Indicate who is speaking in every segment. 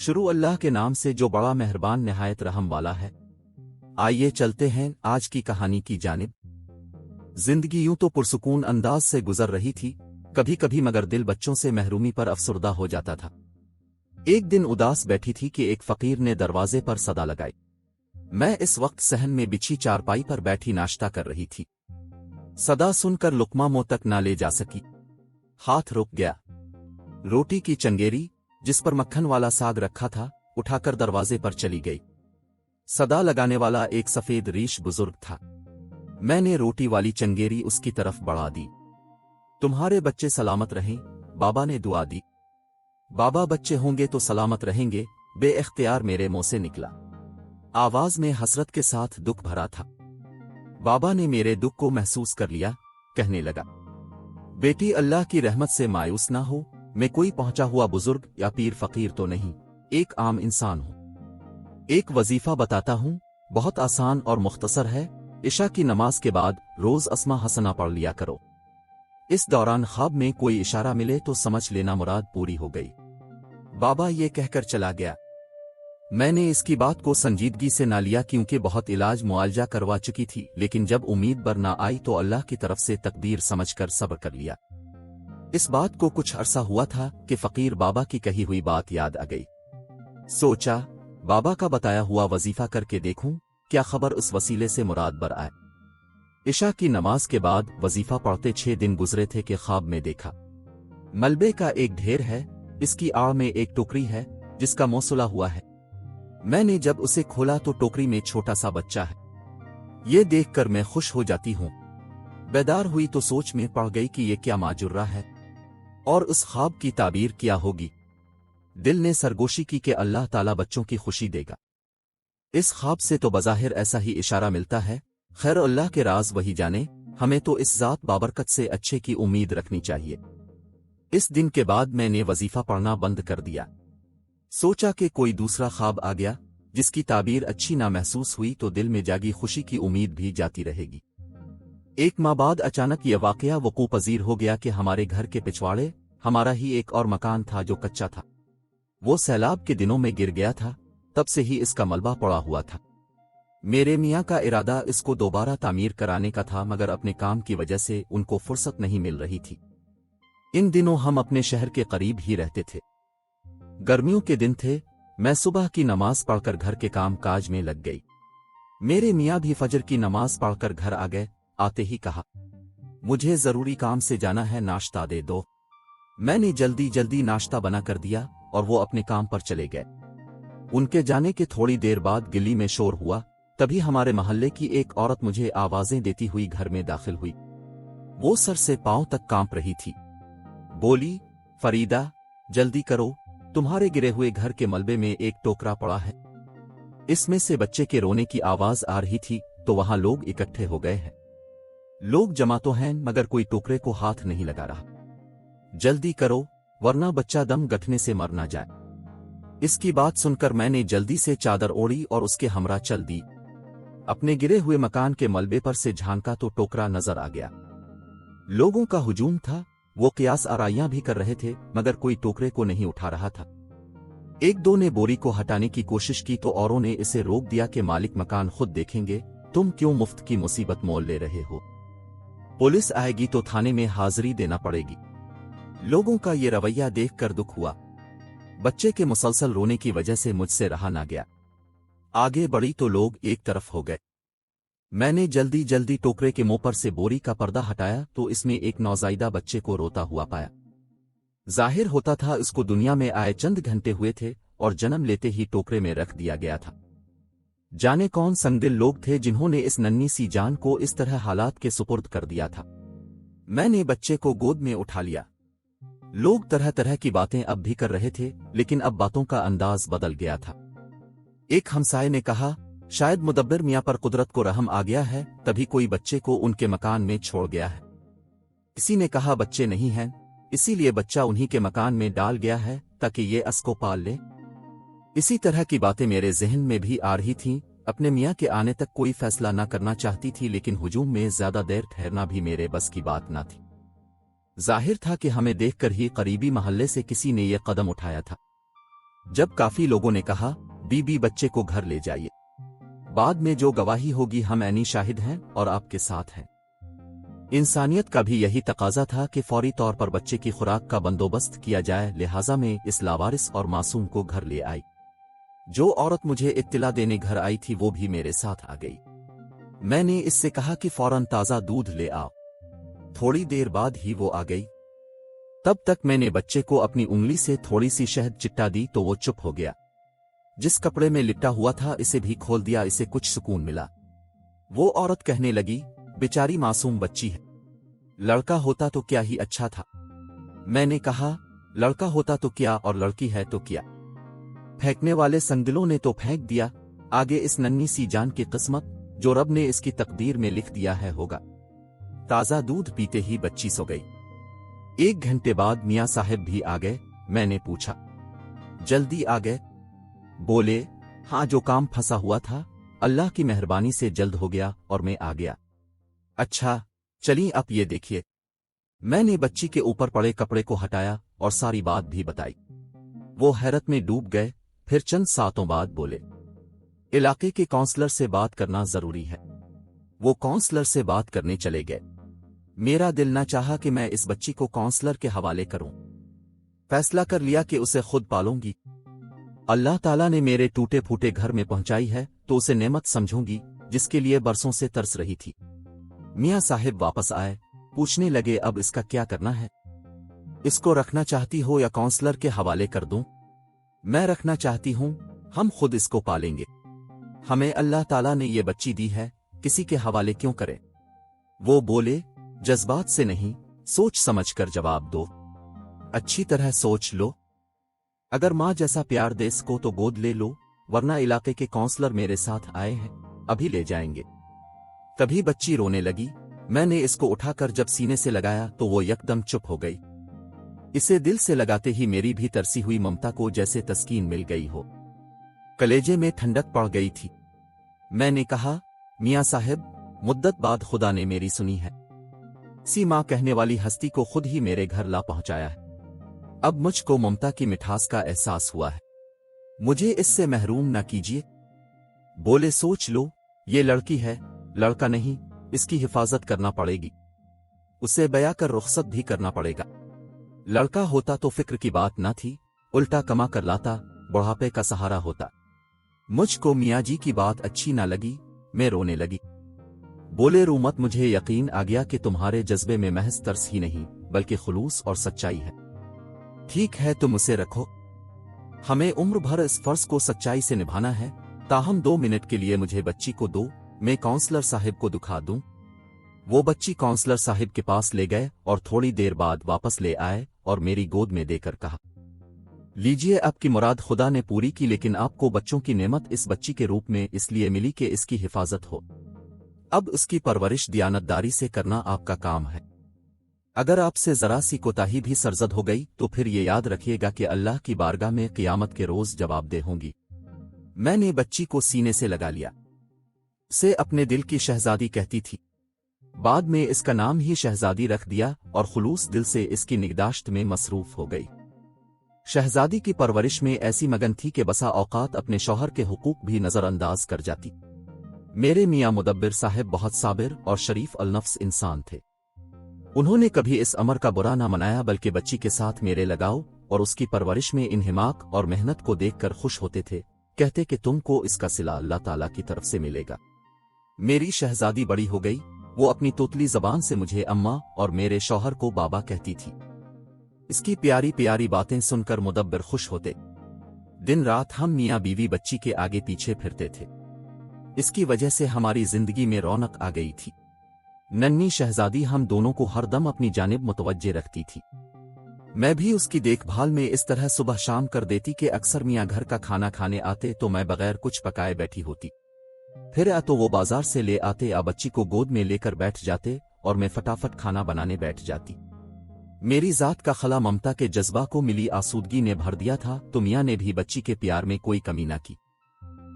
Speaker 1: शुरू अल्लाह के नाम से जो बड़ा मेहरबान निहायत रहम वाला है। आइए चलते हैं आज की कहानी की जानिब। जिंदगी यूं तो पुरसुकून अंदाज से गुजर रही थी, कभी कभी मगर दिल बच्चों से महरूमी पर अफसुर्दा हो जाता था। एक दिन उदास बैठी थी कि एक फकीर ने दरवाजे पर सदा लगाई। मैं इस वक्त सहन में बिछी चारपाई पर बैठी नाश्ता कर रही थी। सदा सुनकर लुकमा मुंह तक ना ले जा सकी, हाथ रुक गया। रोटी की चंगेरी जिस पर मक्खन वाला साग रखा था उठाकर दरवाजे पर चली गई। सदा लगाने वाला एक सफेद रीश बुजुर्ग था। मैंने रोटी वाली चंगेरी उसकी तरफ बढ़ा दी। तुम्हारे बच्चे सलामत रहें, बाबा ने दुआ दी। बाबा बच्चे होंगे तो सलामत रहेंगे, बेइख्तियार मेरे मुंह से निकला। आवाज में हसरत के साथ दुख भरा था। बाबा ने मेरे दुख को महसूस कर लिया, कहने लगा, बेटी अल्लाह की रहमत से मायूस ना हो, मैं कोई पहुंचा हुआ बुजुर्ग या पीर फकीर तो नहीं, एक आम इंसान हूं। एक वजीफा बताता हूं, बहुत आसान और मुख्तसर है। इशा की नमाज के बाद रोज अस्मा हसना पढ़ लिया करो। इस दौरान ख्वाब में कोई इशारा मिले तो समझ लेना मुराद पूरी हो गई। बाबा ये कहकर चला गया। मैंने इसकी बात को संजीदगी से ना लिया क्योंकि बहुत इलाज मुआलजा करवा चुकी थी, लेकिन जब उम्मीद बर ना आई तो अल्लाह की तरफ से तकदीर समझकर सब्र कर लिया। इस बात को कुछ अरसा हुआ था कि फकीर बाबा की कही हुई बात याद आ गई। सोचा, बाबा का बताया हुआ वजीफा करके देखूं, क्या खबर उस वसीले से मुराद बर आए। इशा की नमाज के बाद वजीफा पढ़ते 6 दिन गुजरे थे कि ख्वाब में देखा। मलबे का एक ढेर है, इसकी आड़ में एक टोकरी है जिसका मुंह सुला हुआ है। मैंने जब उसे खोला तो टोकरी में छोटा सा बच्चा है। ये देखकर मैं खुश हो जाती हूं। बेदार हुई तो सोच में पड़ गई कि ये क्या माजुर्रा है और उस ख्वाब की ताबीर क्या होगी। दिल ने सरगोशी की कि अल्लाह ताला बच्चों की खुशी देगा। इस ख्वाब से तो बज़ाहिर ऐसा ही इशारा मिलता है, खैर अल्लाह के राज वही जाने। हमें तो इस जात बाबरकत से अच्छे की उम्मीद रखनी चाहिए। इस दिन के बाद मैंने वजीफा पढ़ना बंद कर दिया। सोचा कि कोई दूसरा ख्वाब आ गया जिसकी ताबीर अच्छी ना महसूस हुई तो दिल में जागी खुशी की उम्मीद भी जाती रहेगी। एक माह बाद अचानक यह वाकया वकू पजीर हो गया कि हमारे घर के पिछवाड़े हमारा ही एक और मकान था जो कच्चा था। वो सैलाब के दिनों में गिर गया था, तब से ही इसका मलबा पड़ा हुआ था। मेरे मियाँ का इरादा इसको दोबारा तामीर कराने का था, मगर अपने काम की वजह से उनको फुर्सत नहीं मिल रही थी। इन दिनों हम अपने शहर के करीब ही रहते थे। गर्मियों के दिन थे। मैं सुबह की नमाज पढ़कर घर के काम काज में लग गई। मेरे मियाँ भी फजर की नमाज पढ़कर घर आ गए। आते ही कहा, मुझे जरूरी काम से जाना है, नाश्ता दे दो। मैंने जल्दी जल्दी नाश्ता बना कर दिया और वो अपने काम पर चले गए। उनके जाने के थोड़ी देर बाद गली में शोर हुआ। तभी हमारे मोहल्ले की एक औरत मुझे आवाजें देती हुई घर में दाखिल हुई। वो सर से पांव तक कांप रही थी। बोली, फरीदा जल्दी करो, तुम्हारे गिरे हुए घर के मलबे में एक टोकरा पड़ा है। इसमें से बच्चे के रोने की आवाज आ रही थी तो वहां लोग इकट्ठे हो गए हैं। लोग जमा तो हैं मगर कोई टोकरे को हाथ नहीं लगा रहा। जल्दी करो वरना बच्चा दम गठने से मर ना जाए। इसकी बात सुनकर मैंने जल्दी से चादर ओढ़ी और उसके हमरा चल दी। अपने गिरे हुए मकान के मलबे पर से झांका तो टोकरा नजर आ गया। लोगों का हुजूम था। वो कियास आराइयां भी कर रहे थे मगर कोई टोकरे को नहीं उठा रहा था। एक दो ने बोरी को हटाने की कोशिश की तो औरों ने इसे रोक दिया कि मालिक मकान खुद देखेंगे, तुम क्यों मुफ्त की मुसीबत मोल ले रहे हो। पुलिस आएगी तो थाने में हाजिरी देना पड़ेगी। लोगों का ये रवैया देखकर दुख हुआ। बच्चे के मुसलसल रोने की वजह से मुझसे रहा ना गया। आगे बढ़ी तो लोग एक तरफ हो गए। मैंने जल्दी जल्दी टोकरे के मुंह पर से बोरी का पर्दा हटाया तो इसमें एक नौजायदा बच्चे को रोता हुआ पाया। जाहिर होता था इसको दुनिया में आए चंद घंटे हुए थे और जन्म लेते ही टोकरे में रख दिया गया था। जाने कौन संगदिल लोग थे जिन्होंने इस नन्ही सी जान को इस तरह हालात के सुपुर्द कर दिया था। मैंने बच्चे को गोद में उठा लिया। लोग तरह तरह की बातें अब भी कर रहे थे, लेकिन अब बातों का अंदाज बदल गया था। एक हमसाये ने कहा, शायद मुदब्बिर मियाँ पर कुदरत को रहम आ गया है, तभी कोई बच्चे को उनके मकान में छोड़ गया है। किसी ने कहा, बच्चे नहीं हैं, इसीलिए बच्चा उन्हीं के मकान में डाल गया है ताकि ये असको पाल ले। इसी तरह की बातें मेरे जहन में भी आ रही थीं। अपने मियाँ के आने तक कोई फैसला ना करना चाहती थी, लेकिन हुजूम में ज्यादा देर ठहरना भी मेरे बस की बात ना थी। जाहिर था कि हमें देखकर ही करीबी महल्ले से किसी ने यह कदम उठाया था। जब काफी लोगों ने कहा, बीबी बच्चे को घर ले जाइए, बाद में जो गवाही होगी हम ऐनी शाहिद हैं और आपके साथ हैं। इंसानियत का भी यही तकाजा था कि फौरी तौर पर बच्चे की खुराक का बंदोबस्त किया जाए, लिहाजा में इस लावारिस और मासूम को घर ले आई। जो औरत मुझे इत्तिला देने घर आई थी वो भी मेरे साथ आ गई। मैंने इससे कहा कि फौरन ताज़ा दूध ले आओ। थोड़ी देर बाद ही वो आ गई। तब तक मैंने बच्चे को अपनी उंगली से थोड़ी सी शहद चिट्टा दी तो वो चुप हो गया। जिस कपड़े में लिपटा हुआ था इसे भी खोल दिया, इसे कुछ सुकून मिला। वो औरत कहने लगी, बेचारी मासूम बच्ची है, लड़का होता तो क्या ही अच्छा था। मैंने कहा, लड़का होता तो क्या और लड़की है तो क्या, फेंकने वाले संगदिलों ने तो फेंक दिया, आगे इस नन्ही सी जान की किस्मत जो रब ने इसकी तकदीर में लिख दिया है होगा। ताज़ा दूध पीते ही बच्ची सो गई। 1 घंटे बाद मियाँ साहब भी आ गए। मैंने पूछा, जल्दी आ गए? बोले, हाँ, जो काम फंसा हुआ था अल्लाह की मेहरबानी से जल्द हो गया और मैं आ गया। अच्छा चलिए अब ये देखिए। मैंने बच्ची के ऊपर पड़े कपड़े को हटाया और सारी बात भी बताई। वो हैरत में डूब गए। फिर चंद सातों बाद बोले, इलाके के काउंसलर से बात करना जरूरी है। वो काउंसलर से बात करने चले गए। मेरा दिल ना चाहा कि मैं इस बच्ची को काउंसलर के हवाले करूं। फैसला कर लिया कि उसे खुद पालूंगी। अल्लाह ताला ने मेरे टूटे फूटे घर में पहुंचाई है तो उसे नेमत समझूंगी जिसके लिए बरसों से तरस रही थी। मियाँ साहिब वापस आए, पूछने लगे, अब इसका क्या करना है? इसको रखना चाहती हो या काउंसलर के हवाले कर दूं? मैं रखना चाहती हूं, हम खुद इसको पालेंगे। हमें अल्लाह ताला ने ये बच्ची दी है, किसी के हवाले क्यों करें? वो बोले, जज्बात से नहीं, सोच समझ कर जवाब दो। अच्छी तरह सोच लो। अगर माँ जैसा प्यार दे इसको तो गोद ले लो, वरना इलाके के काउंसलर मेरे साथ आए हैं, अभी ले जाएंगे। तभी बच्ची रोने लगी। मैंने इसको उठाकर जब सीने से लगाया तो वो यकदम चुप हो गई। इसे दिल से लगाते ही मेरी भी तरसी हुई ममता को जैसे तस्कीन मिल गई हो, कलेजे में ठंडक पड़ गई थी। मैंने कहा, मियाँ साहब, मुद्दत बाद खुदा ने मेरी सुनी है। सी माँ कहने वाली हस्ती को खुद ही मेरे घर ला पहुंचाया है। अब मुझको ममता की मिठास का एहसास हुआ है। मुझे इससे महरूम न कीजिए। बोले, सोच लो, ये लड़की है, लड़का नहीं, इसकी हिफाजत करना पड़ेगी। उसे बया कर रुखसत भी करना पड़ेगा। लड़का होता तो फिक्र की बात न थी, उल्टा कमा कर लाता, बुढ़ापे का सहारा होता। मुझको मियाँ जी की बात अच्छी ना लगी, मैं रोने लगी। बोले, रो मत, मुझे यकीन आ गया कि तुम्हारे जज्बे में महज तरस ही नहीं बल्कि खुलूस और सच्चाई है। ठीक है, तुम उसे रखो। हमें उम्र भर इस फर्ज को सच्चाई से निभाना है। ताहम 2 मिनट के लिए मुझे बच्ची को दो, मैं काउंसलर साहिब को दिखा दूं। वो बच्ची काउंसलर साहिब के पास ले गए और थोड़ी देर बाद वापस ले आए और मेरी गोद में देकर कहा, लीजिए, आपकी मुराद खुदा ने पूरी की, लेकिन आपको बच्चों की नेमत इस बच्ची के रूप में इसलिए मिली कि इसकी हिफाजत हो। अब उसकी परवरिश दियानतदारी से करना आपका काम है। अगर आपसे जरा सी कोताही भी सरजद हो गई तो फिर ये याद रखिएगा कि अल्लाह की बारगाह में क़ियामत के रोज जवाबदेह होंगी। मैंने बच्ची को सीने से लगा लिया। से अपने दिल की शहजादी कहती थी। बाद में इसका नाम ही शहजादी रख दिया और खुलूस दिल से इसकी निगहदाश्त में मसरूफ हो गई। शहजादी की परवरिश में ऐसी मगन थी कि बसा औकात अपने शौहर के हुकूक भी नजरअंदाज कर जाती। मेरे मियाँ मुदब्बिर साहब बहुत साबिर और शरीफ अलनफ्स इंसान थे। उन्होंने कभी इस अमर का बुरा ना मनाया, बल्कि बच्ची के साथ मेरे लगाव और उसकी परवरिश में इन्हिमाक और मेहनत को देखकर खुश होते थे। कहते कि तुमको इसका सिला अल्लाह ताला की तरफ से मिलेगा। मेरी शहजादी बड़ी हो गई। वो अपनी तोतली जबान से मुझे अम्मा और मेरे शौहर को बाबा कहती थी। इसकी प्यारी प्यारी बातें सुनकर मुदब्बिर खुश होते। दिन रात हम मियाँ बीवी बच्ची के आगे पीछे फिरते थे। इसकी वजह से हमारी जिंदगी में रौनक आ गई थी। नन्ही शहजादी हम दोनों को हरदम अपनी जानिब मुतवज्जे रखती थी। मैं भी उसकी देखभाल में इस तरह सुबह शाम कर देती कि अक्सर मियाँ घर का खाना खाने आते तो मैं बगैर कुछ पकाए बैठी होती। फिर या तो वो बाजार से ले आते या बच्ची को गोद में लेकर बैठ जाते और मैं फटाफट खाना बनाने बैठ जाती। मेरी जात का खला ममता के जज्बा को मिली आसूदगी ने भर दिया था तो मियाँ ने भी बच्ची के प्यार में कोई कमी न की।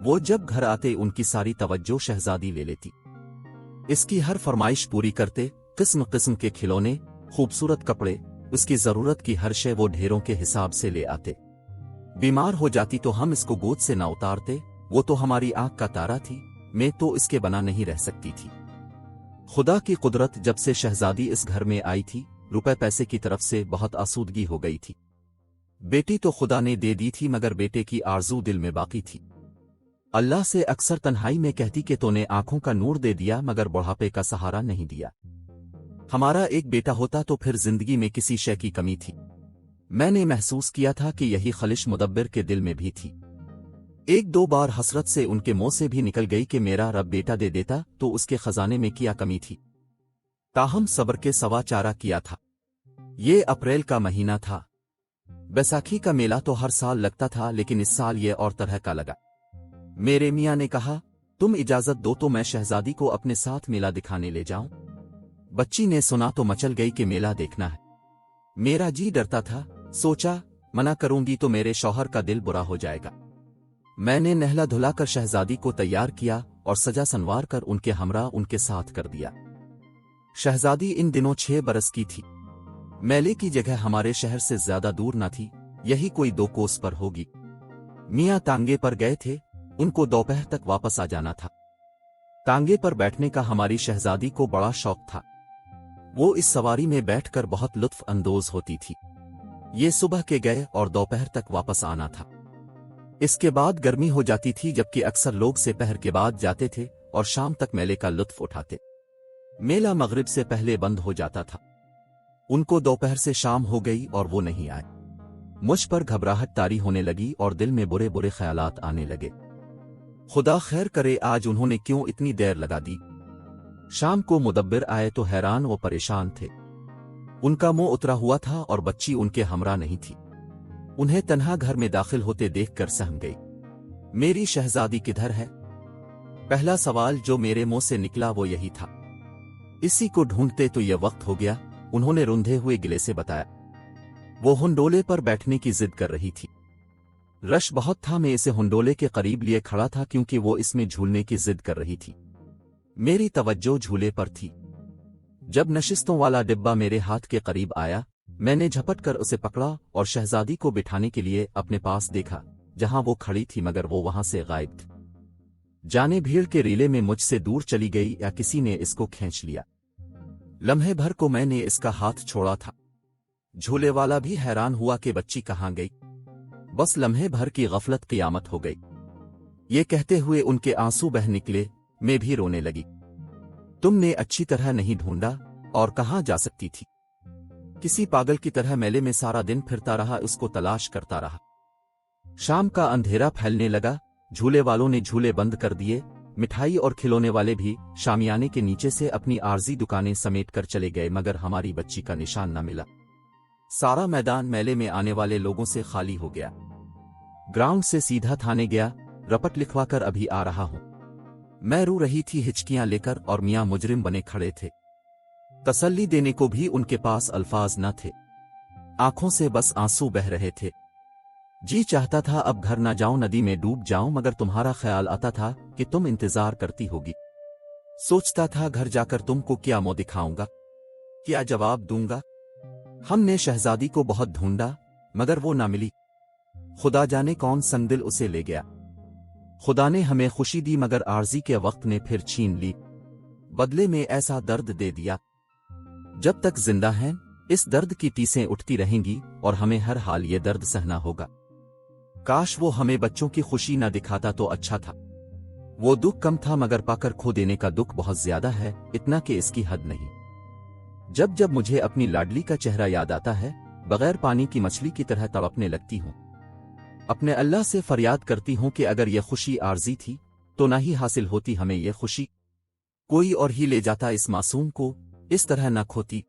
Speaker 1: वो जब घर आते उनकी सारी तवज्जो शहजादी ले लेती। इसकी हर फरमाइश पूरी करते। किस्म किस्म के खिलौने, खूबसूरत कपड़े, उसकी जरूरत की हर शय वो ढेरों के हिसाब से ले आते। बीमार हो जाती तो हम इसको गोद से ना उतारते, वो तो हमारी आंख का तारा थी, मैं तो इसके बना नहीं रह सकती थी। खुदा की कुदरत, जब से शहजादी इस घर में आई थी, रुपए पैसे की तरफ से बहुत आसूदगी हो गई थी। बेटी तो खुदा ने दे दी थी, मगर बेटे की आरज़ू दिल में बाकी थी। अल्लाह से अक्सर तन्हाई में कहती कि तूने आंखों का नूर दे दिया मगर बुढ़ापे का सहारा नहीं दिया। हमारा एक बेटा होता तो फिर जिंदगी में किसी शय की कमी थी। मैंने महसूस किया था कि यही खलिश मुदब्बिर के दिल में भी थी। एक दो बार हसरत से उनके मुंह से भी निकल गई कि मेरा रब बेटा दे देता तो उसके खजाने में क्या कमी थी। ताहम सब्र के सवा चारा किया था। ये अप्रैल का महीना था। बैसाखी का मेला तो हर साल लगता था, लेकिन इस साल ये और तरह का लगा। मेरे मियाँ ने कहा, तुम इजाजत दो तो मैं शहजादी को अपने साथ मेला दिखाने ले जाऊं। बच्ची ने सुना तो मचल गई कि मेला देखना है। मेरा जी डरता था, सोचा मना करूंगी तो मेरे शौहर का दिल बुरा हो जाएगा। मैंने नहला धुलाकर शहजादी को तैयार किया और सजा संवार कर उनके हमरा उनके साथ कर दिया। शहजादी इन दिनों 6 बरस की थी। मेले की जगह हमारे शहर से ज्यादा दूर न थी, यही कोई 2 कोस पर होगी। मियाँ तांगे पर गए थे, उनको दोपहर तक वापस आ जाना था। तांगे पर बैठने का हमारी शहजादी को बड़ा शौक था। वो इस सवारी में बैठकर बहुत लुत्फ अंदोज होती थी। ये सुबह के गए और दोपहर तक वापस आना था। इसके बाद गर्मी हो जाती थी, जबकि अक्सर लोग से पहर के बाद जाते थे और शाम तक मेले का लुत्फ उठाते। मेला मगरिब से पहले बंद हो जाता था। उनको दोपहर से शाम हो गई और वो नहीं आए। मुझ पर घबराहट तारी होने लगी और दिल में बुरे बुरे ख्यालात आने लगे। खुदा खैर करे, आज उन्होंने क्यों इतनी देर लगा दी। शाम को मुदब्बिर आए तो हैरान व परेशान थे। उनका मुंह उतरा हुआ था और बच्ची उनके हमरा नहीं थी। उन्हें तन्हा घर में दाखिल होते देखकर सहम गई। मेरी शहजादी किधर है? पहला सवाल जो मेरे मुंह से निकला वो यही था। इसी को ढूंढते तो ये वक्त हो गया, उन्होंने रुंधे हुए गिले से बताया। वो हुंडोले पर बैठने की जिद कर रही थी। रश बहुत था, मैं इसे हुंडोले के करीब लिए खड़ा था क्योंकि वो इसमें झूलने की जिद कर रही थी। मेरी तवज्जो झूले पर थी। जब नशिस्तों वाला डिब्बा मेरे हाथ के करीब आया, मैंने झपट कर उसे पकड़ा और शहजादी को बिठाने के लिए अपने पास देखा, जहां वो खड़ी थी, मगर वो वहां से गायब थी। जाने भीड़ के रीले में मुझसे दूर चली गई या किसी ने इसको खींच लिया। लम्हे भर को मैंने इसका हाथ छोड़ा था। झूले वाला भी हैरान हुआ कि बच्ची कहाँ गई। बस लम्हे भर की गफलत क़यामत हो गई। ये कहते हुए उनके आंसू बह निकले। मैं भी रोने लगी। तुमने अच्छी तरह नहीं ढूंढा और कहाँ जा सकती थी। किसी पागल की तरह मेले में सारा दिन फिरता रहा, उसको तलाश करता रहा। शाम का अंधेरा फैलने लगा। झूले वालों ने झूले बंद कर दिए। मिठाई और खिलौने वाले भी शामियाने के नीचे से अपनी आरजी दुकानें समेट कर चले गए, मगर हमारी बच्ची का निशान न मिला। सारा मैदान मेले में आने वाले लोगों से खाली हो गया। ग्राउंड से सीधा थाने गया, रपट लिखवाकर अभी आ रहा हूं। मैं रो रही थी हिचकियां लेकर और मियां मुजरिम बने खड़े थे। तसल्ली देने को भी उनके पास अल्फाज न थे। आंखों से बस आंसू बह रहे थे। जी चाहता था अब घर न जाऊं, नदी में डूब जाऊं, मगर तुम्हारा ख्याल आता था कि तुम इंतजार करती होगी। सोचता था घर जाकर तुमको क्या मुंह दिखाऊंगा, क्या जवाब दूंगा। हमने शहजादी को बहुत ढूंढा, मगर वो ना मिली। खुदा जाने कौन संगदिल उसे ले गया। खुदा ने हमें खुशी दी, मगर आर्जी के वक्त ने फिर छीन ली। बदले में ऐसा दर्द दे दिया। जब तक जिंदा हैं, इस दर्द की टीसें उठती रहेंगी और हमें हर हाल ये दर्द सहना होगा। काश वो हमें बच्चों की खुशी न दिखाता तो अच्छा था। वो दुख कम था, मगर पाकर खो देने का दुख बहुत ज्यादा है, इतना कि इसकी हद नहीं। जब जब मुझे अपनी लाडली का चेहरा याद आता है, बगैर पानी की मछली की तरह तड़पने लगती हूँ। अपने अल्लाह से फरियाद करती हूँ कि अगर यह खुशी आर्जी थी तो ना ही हासिल होती हमें यह खुशी, कोई और ही ले जाता इस मासूम को, इस तरह न खोती।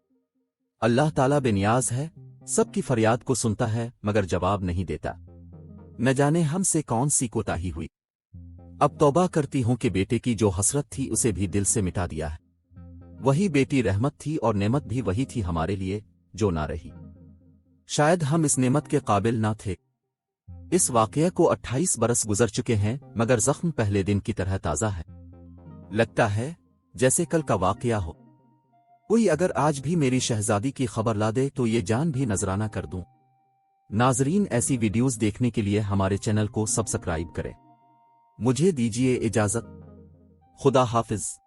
Speaker 1: अल्लाह ताला बेनियाज है, सबकी फरियाद को सुनता है मगर जवाब नहीं देता। न जाने हमसे कौन सी कोताही हुई। अब तौबा करती हूं कि बेटे की जो हसरत थी उसे भी दिल से मिटा दिया है। वही बेटी रहमत थी और नेमत भी वही थी हमारे लिए जो ना रही। शायद हम इस नेमत के काबिल ना थे। इस वाकये को 28 बरस गुजर चुके हैं, मगर जख्म पहले दिन की तरह ताजा है। लगता है जैसे कल का वाकया हो। कोई अगर आज भी मेरी शहजादी की खबर ला दे तो ये जान भी नजराना कर दूं। नाजरीन ऐसी वीडियोस देखने के लिए हमारे चैनल को सब्सक्राइब करें। मुझे दीजिए इजाजत। खुदा हाफिज।